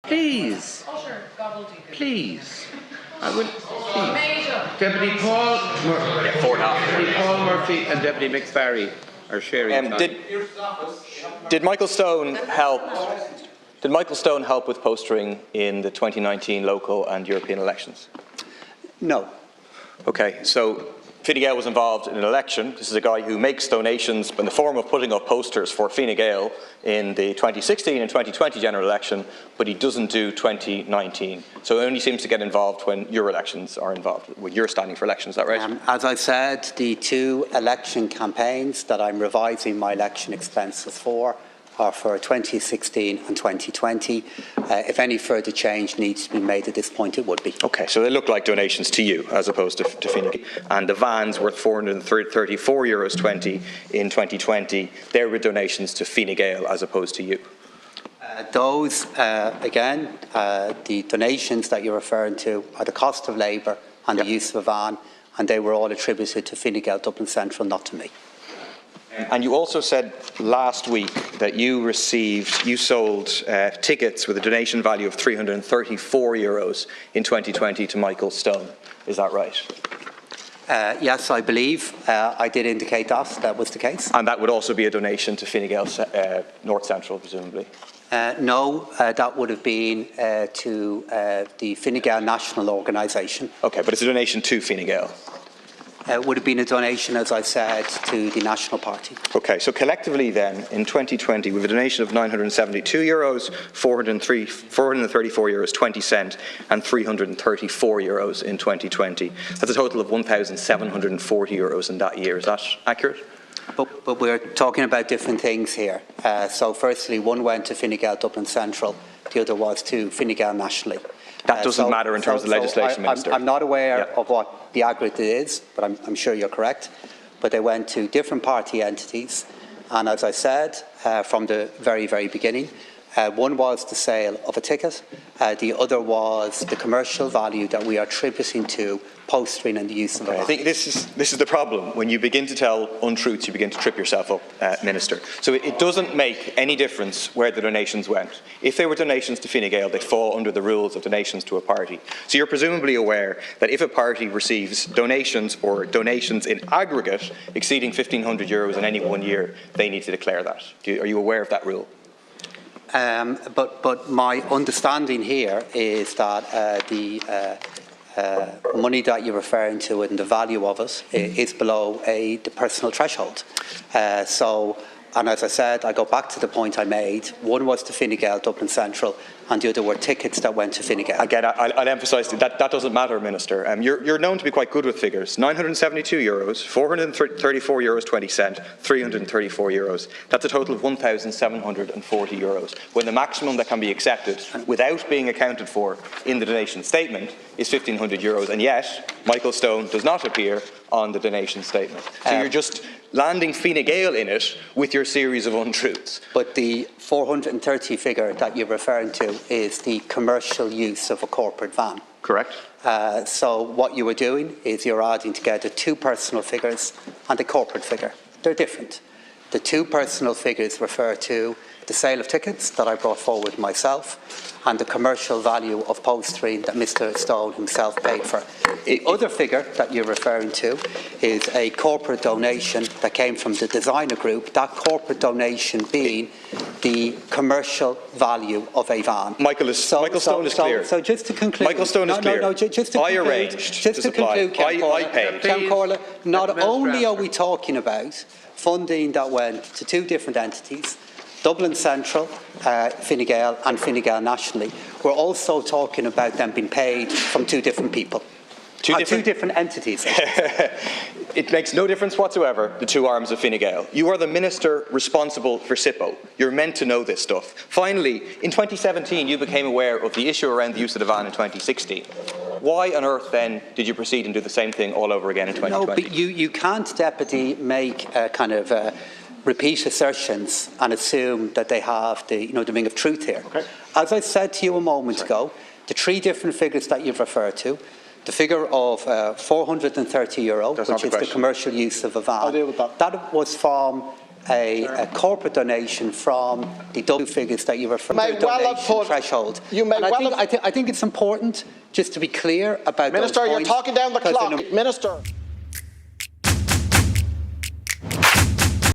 Please. Please. I will. Please. Deputy Paul Murphy and Deputy McSparry are sharing time. Did Michael Stone help? Did Michael Stone help with postering in the 2019 local and European elections? No. Okay, so Fine Gael was involved in an election. This is a guy who makes donations in the form of putting up posters for Fine Gael in the 2016 and 2020 general election, but he doesn't do 2019. So it only seems to get involved when your elections are involved, when you're standing for elections, is that right? As I said, the two election campaigns that I'm revising my election expenses for are for 2016 and 2020. If any further change needs to be made at this point, it would be. Okay, so they look like donations to you as opposed to Fine Gael. And the vans worth €434.20 in 2020, they were donations to Fine Gael as opposed to you. Those, again, the donations that you're referring to are the cost of labour and the use of a van, and they were all attributed to Fine Gael Dublin Central, not to me. And you also said last week that you sold tickets with a donation value of €334 in 2020 to Michael Stone. Is that right? Yes, I believe I did indicate that was the case. And that would also be a donation to Fine Gael North Central, presumably? No, that would have been to the Fine Gael National Organisation. Okay, but it's a donation to Fine Gael? It would have been a donation, as I said, to the National Party. Okay, so collectively then, in 2020, we have a donation of €972, €434.20, and €334 in 2020. That's a total of €1,740 in that year. Is that accurate? But we're talking about different things here. So firstly, one went to Fine Gael Dublin Central, the other was to Fine Gael nationally. That doesn't matter in terms of the legislation, Minister. I'm not aware of what the aggregate is, but I'm sure you're correct. But they went to different party entities. And as I said from the very, very beginning, one was the sale of a ticket. The other was the commercial value that we are attributing to postering and the use of it. I think this is the problem. When you begin to tell untruths, you begin to trip yourself up, Minister. So it doesn't make any difference where the donations went. If they were donations to Fine Gael, they fall under the rules of donations to a party. So you're presumably aware that if a party receives donations or donations in aggregate exceeding €1,500 in any 1 year, they need to declare that. Are you aware of that rule? But my understanding here is that the money that you're referring to and the value of it is below the personal threshold. And as I said, I go back to the point I made. One was to Fine Gael Dublin Central, and the other were tickets that went to Fine Gael. Again, I'll emphasise that doesn't matter, Minister. You're known to be quite good with figures. €972, €434.20, €334. That's a total of €1,740. When the maximum that can be accepted without being accounted for in the donation statement is €1,500, and yet Michael Stone does not appear on the donation statement. So you're just landing Fine Gael in it with your series of untruths. But the 430 figure that you're referring to is the commercial use of a corporate van. Correct. So what you were doing is you're adding together two personal figures and a corporate figure. They're different. The two personal figures refer to the sale of tickets that I brought forward myself and the commercial value of postering that Mr. Stone himself paid for. The other figure that you're referring to is a corporate donation that came from the designer group, that corporate donation being the commercial value of a van. Michael Stone is clear. So just to conclude... Michael Stone is clear. Just to conclude, I arranged to supply. I paid. Ken Corley, not only are we talking about funding that went to two different entities, Dublin Central, Fine Gael and Fine Gael nationally, we're also talking about them being paid from two different people. Two different entities. It makes no difference whatsoever, the two arms of Fine Gael. You are the minister responsible for SIPO. You're meant to know this stuff. Finally, in 2017, you became aware of the issue around the use of the van in 2016. Why on earth, then, did you proceed and do the same thing all over again in 2020? No, but you can't, Deputy, make repeat assertions and assume that they have the ring of truth here. Okay. As I said to you a moment ago, the three different figures that you've referred to, the figure of €430, which is the commercial use of a van, that was from a corporate donation from the double figures that you refer to, the donation threshold. I think it's important just to be clear about Minister, those you're points, talking down the clock. Minister.